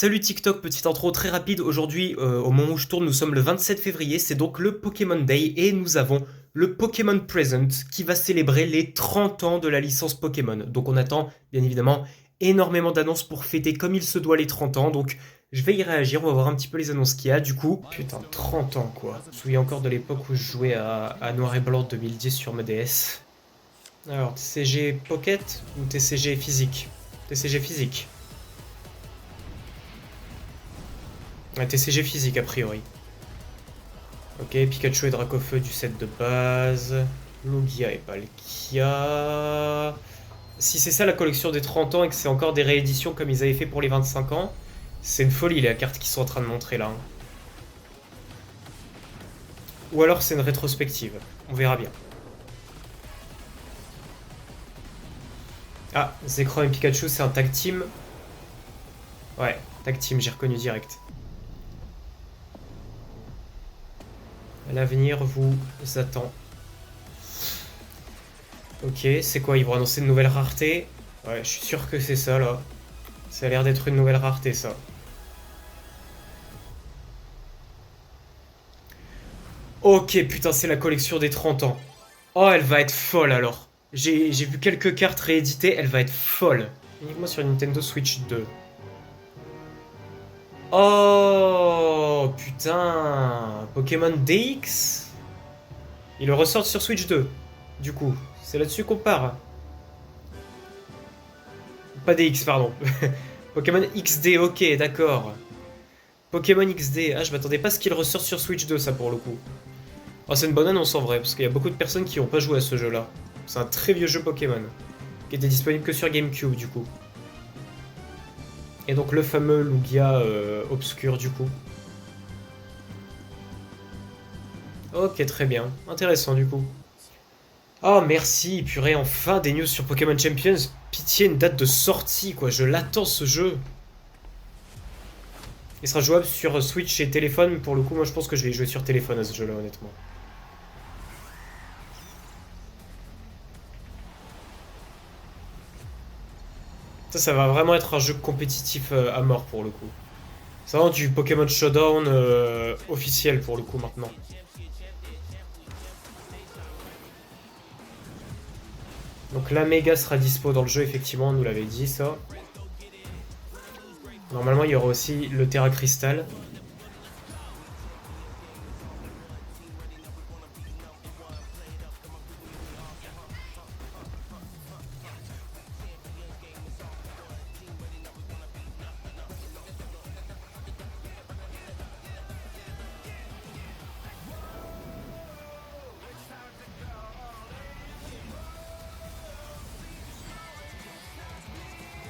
Salut TikTok, petite intro très rapide. Aujourd'hui, au moment où je tourne, nous sommes le 27 février, c'est donc le Pokémon Day et nous avons le Pokémon Present qui va célébrer les 30 ans de la licence Pokémon. Donc on attend bien évidemment énormément d'annonces pour fêter comme il se doit les 30 ans. Donc je vais y réagir, on va voir un petit peu les annonces qu'il y a. Du coup, putain, 30 ans quoi. Je me souviens encore de l'époque où je jouais à Noir et Blanc 2010 sur ma DS. Alors, TCG Pocket ou TCG physique? TCG physique. Un TCG physique a priori. Ok, Pikachu et Dracofeu du set de base. Lugia et Palkia. Si c'est ça la collection des 30 ans et que c'est encore des rééditions comme ils avaient fait pour les 25 ans, c'est une folie les cartes qu'ils sont en train de montrer là. Ou alors c'est une rétrospective. On verra bien. Ah, Zekrom et Pikachu c'est un tag team. Ouais, tag team, j'ai reconnu direct. L'avenir vous attend. Ok, c'est quoi? Ils vont annoncer une nouvelle rareté? Ouais, je suis sûr que c'est ça là. Ça a l'air d'être une nouvelle rareté ça. Ok, putain, c'est la collection des 30 ans. Oh, elle va être folle alors. J'ai vu quelques cartes rééditées, elle va être folle. Uniquement sur Nintendo Switch 2. Oh, putain. Pokémon DX? Ils le ressortent sur Switch 2. Du coup, c'est là-dessus qu'on part. Pas DX, pardon. Pokémon XD, ok, d'accord. Pokémon XD. Ah, je m'attendais pas à ce qu'il ressorte sur Switch 2, ça pour le coup. Oh, c'est une bonne annonce en vrai, parce qu'il y a beaucoup de personnes qui n'ont pas joué à ce jeu-là. C'est un très vieux jeu Pokémon, qui était disponible que sur GameCube du coup. Et donc le fameux Lugia obscur du coup. Ok, très bien. Intéressant du coup. Oh merci, purée, enfin des news sur Pokémon Champions. Pitié, une date de sortie quoi, je l'attends ce jeu. Il sera jouable sur Switch et téléphone, pour le coup moi je pense que je vais y jouer sur téléphone à ce jeu-là honnêtement. Ça va vraiment être un jeu compétitif à mort pour le coup. C'est vraiment du Pokémon Showdown officiel pour le coup maintenant. Donc la méga sera dispo dans le jeu, effectivement, on nous l'avait dit ça. Normalement, il y aura aussi le Terra Crystal.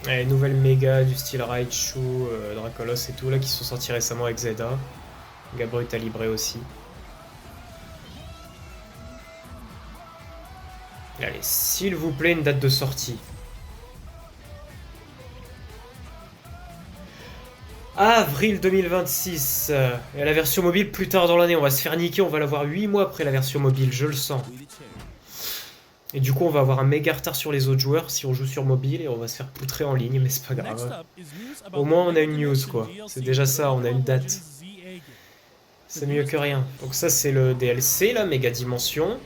Et nouvelles méga du style Raichu, Dracolos et tout, là, qui sont sortis récemment avec Zelda. Gabrut à Libre aussi. Allez, s'il vous plaît, une date de sortie. Avril 2026. Et la version mobile plus tard dans l'année. On va se faire niquer, on va l'avoir 8 mois après la version mobile, je le sens. Et du coup, on va avoir un méga retard sur les autres joueurs si on joue sur mobile et on va se faire poutrer en ligne, mais c'est pas grave. Au moins, on a une news, quoi. C'est déjà ça, on a une date. C'est mieux que rien. Donc ça, c'est le DLC, là, méga dimension.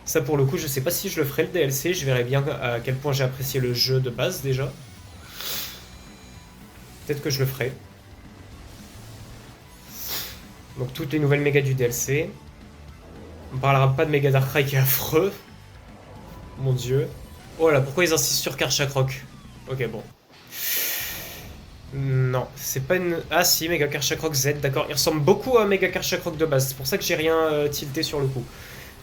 Ça, pour le coup, je sais pas si je le ferai, le DLC. Je verrai bien à quel point j'ai apprécié le jeu de base, déjà. Peut-être que je le ferai. Donc toutes les nouvelles méga du DLC. On parlera pas de méga Darkrai qui est affreux. Mon dieu. Oh là, pourquoi ils insistent sur Karchakroc? Ok, bon. Non, c'est pas une... Ah si, Mega Karchakroc Z, d'accord. Il ressemble beaucoup à Mega Karchakroc de base. C'est pour ça que j'ai rien tilté sur le coup.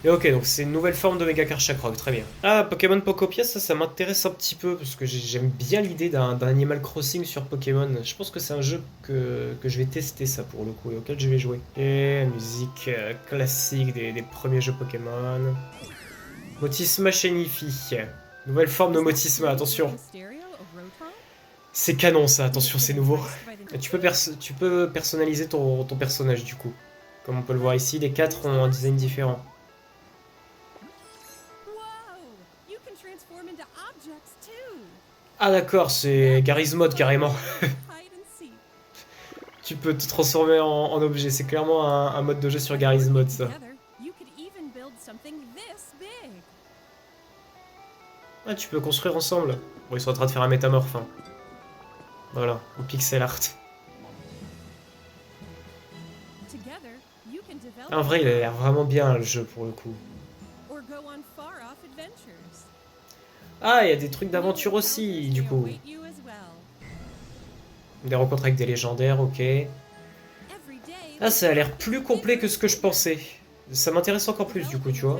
Et ok, donc c'est une nouvelle forme de Mega Karchakroc, très bien. Ah, Pokémon Pokopia, ça m'intéresse un petit peu, parce que j'aime bien l'idée d'un Animal Crossing sur Pokémon. Je pense que c'est un jeu que je vais tester, ça, pour le coup, et auquel je vais jouer. Et musique classique des premiers jeux Pokémon. Motisma Shenifi. Nouvelle forme de Motisma, attention. C'est canon ça, attention, c'est nouveau. Et tu peux personnaliser ton personnage du coup. Comme on peut le voir ici, les quatre ont un design différent. Ah d'accord, c'est Garry's Mod carrément. Tu peux te transformer en objet. C'est clairement un mode de jeu sur Garry's Mod, ça. Ah, tu peux construire ensemble. Bon, ils sont en train de faire un métamorphe. Hein. Voilà, au pixel art. Ah, en vrai, il a l'air vraiment bien, le jeu, pour le coup. Ah, il y a des trucs d'aventure aussi, du coup. Des rencontres avec des légendaires, ok. Ah, ça a l'air plus complet que ce que je pensais. Ça m'intéresse encore plus, du coup, tu vois.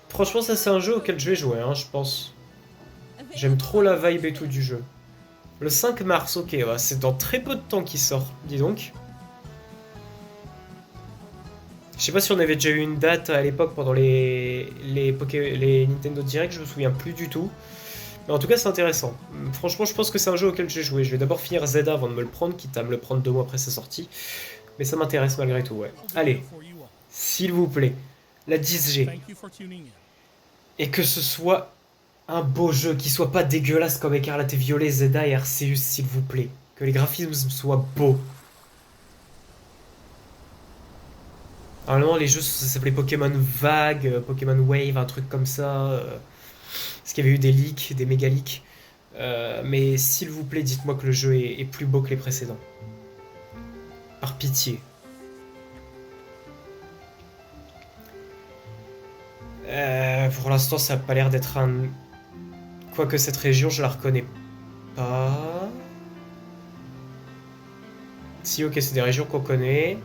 Franchement, ça, c'est un jeu auquel je vais jouer, hein, je pense. J'aime trop la vibe et tout du jeu. Le 5 mars, ok, ouais, c'est dans très peu de temps qu'il sort, dis donc. Je sais pas si on avait déjà eu une date à l'époque pendant les Nintendo Direct, je me souviens plus du tout. Mais en tout cas, c'est intéressant. Franchement, je pense que c'est un jeu auquel j'ai joué. Je vais d'abord finir Zelda avant de me le prendre, quitte à me le prendre 2 mois après sa sortie. Mais ça m'intéresse malgré tout, ouais. Allez, s'il vous plaît, la 10G. Et que ce soit un beau jeu, qui soit pas dégueulasse comme Écarlate et Violet, Zelda et Arceus, s'il vous plaît. Que les graphismes soient beaux. Normalement, les jeux, ça s'appelait Pokémon Vague, Pokémon Wave, un truc comme ça. Parce qu'il y avait eu des leaks, des méga leaks. Mais s'il vous plaît, dites-moi que le jeu est plus beau que les précédents. Par pitié. Pour l'instant, ça n'a pas l'air d'être un... Quoique cette région, je la reconnais pas. Si, ok, c'est des régions qu'on connaît.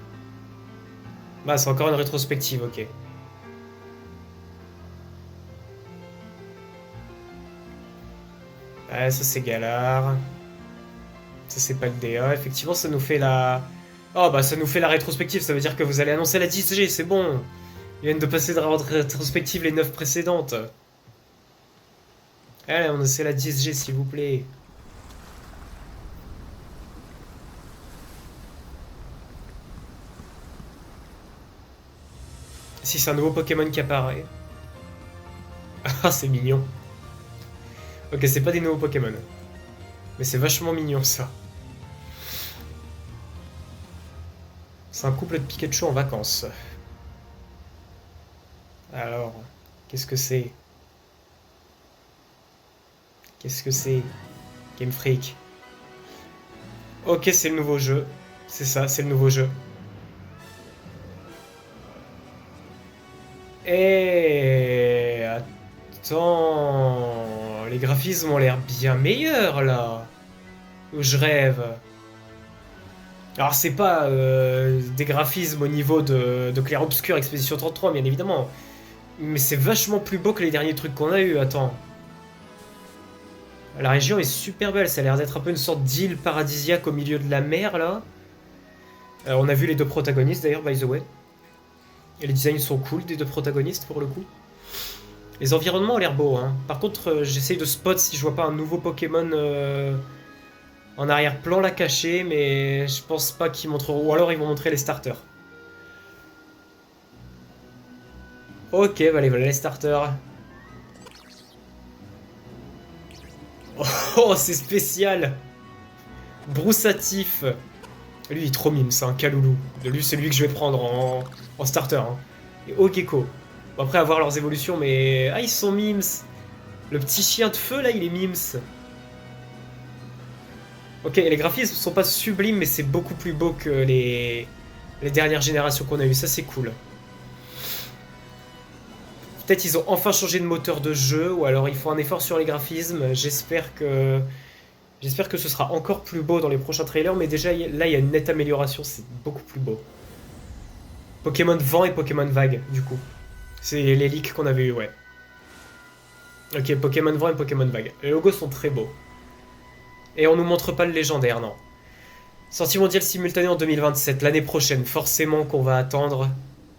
Bah, c'est encore une rétrospective, ok. Ouais, ça c'est Galar. Ça c'est Paldea. Effectivement, ça nous fait la... Oh, bah ça nous fait la rétrospective, ça veut dire que vous allez annoncer la 10G, c'est bon. Ils viennent de passer de la rétrospective les 9 précédentes. Allez, on essaie la 10G, s'il vous plaît. Si c'est un nouveau Pokémon qui apparaît. Ah, c'est mignon. Ok, c'est pas des nouveaux Pokémon. Mais c'est vachement mignon, ça. C'est un couple de Pikachu en vacances. Alors, qu'est-ce que c'est? Qu'est-ce que c'est? Game Freak. Ok, c'est le nouveau jeu. C'est ça, c'est le nouveau jeu. Et... Attends... Les graphismes ont l'air bien meilleurs, là. Ou je rêve. Alors, c'est pas des graphismes au niveau de Clair Obscur Expédition 33, bien évidemment. Mais c'est vachement plus beau que les derniers trucs qu'on a eu. Attends. La région est super belle. Ça a l'air d'être un peu une sorte d'île paradisiaque au milieu de la mer, là. On a vu les deux protagonistes, d'ailleurs, by the way. Et les designs sont cool des deux protagonistes, pour le coup. Les environnements ont l'air beaux, hein. Par contre, j'essaye de spot si je vois pas un nouveau Pokémon en arrière-plan là caché, mais je pense pas qu'ils montreront. Ou alors ils vont montrer les starters. Ok, bah allez, voilà les starters. Oh, c'est spécial. Broussatif. Lui, il est trop mime, c'est un caloulou. Lui, c'est lui que je vais prendre en starter. Hein. Et Ogeko. Bon, après, avoir leurs évolutions, mais... Ah, ils sont mimes. Le petit chien de feu, là, il est mimes. Ok, les graphismes sont pas sublimes, mais c'est beaucoup plus beau que les dernières générations qu'on a eues. Ça, c'est cool. Peut-être ils ont enfin changé de moteur de jeu, ou alors ils font un effort sur les graphismes. J'espère que ce sera encore plus beau dans les prochains trailers, mais déjà là il y a une nette amélioration, c'est beaucoup plus beau. Pokémon Vent et Pokémon Vague, du coup. C'est les leaks qu'on avait eu, ouais. Ok, Pokémon Vent et Pokémon Vague. Les logos sont très beaux. Et on nous montre pas le légendaire, non. Sortie mondiale simultanée en 2027, l'année prochaine, forcément qu'on va attendre.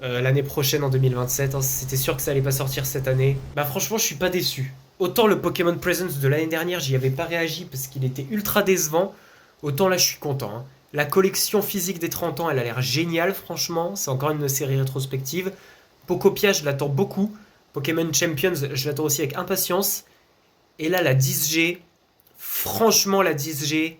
L'année prochaine en 2027, hein, c'était sûr que ça allait pas sortir cette année. Bah franchement, je suis pas déçu. Autant le Pokémon Presence de l'année dernière, j'y avais pas réagi parce qu'il était ultra décevant. Autant là, je suis content. Hein. La collection physique des 30 ans, elle a l'air géniale, franchement. C'est encore une série rétrospective. Pocopia, je l'attends beaucoup. Pokémon Champions, je l'attends aussi avec impatience. Et là, la 10G, franchement, la 10G,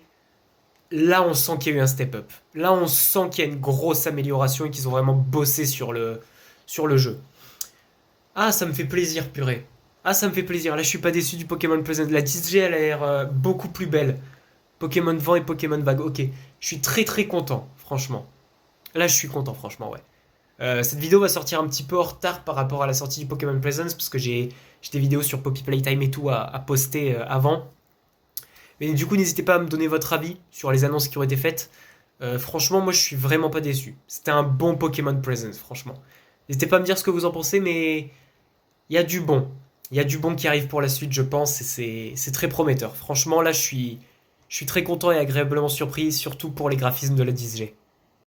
là, on sent qu'il y a eu un step-up. Là, on sent qu'il y a une grosse amélioration et qu'ils ont vraiment bossé sur le jeu. Ah, ça me fait plaisir, purée. Ah, ça me fait plaisir. Là, je suis pas déçu du Pokémon Present. La 10G, elle a l'air beaucoup plus belle. Pokémon Vent et Pokémon Vague. Ok, je suis très très content, franchement. Là, je suis content, franchement, ouais. Cette vidéo va sortir un petit peu en retard par rapport à la sortie du Pokémon Presents parce que j'ai des vidéos sur Poppy Playtime et tout à poster avant. Mais du coup, n'hésitez pas à me donner votre avis sur les annonces qui ont été faites. Franchement, moi, je suis vraiment pas déçu. C'était un bon Pokémon Presents, franchement. N'hésitez pas à me dire ce que vous en pensez, mais il y a du bon. Il y a du bon qui arrive pour la suite, je pense, et c'est très prometteur. Franchement, là, je suis très content et agréablement surpris, surtout pour les graphismes de la 10G.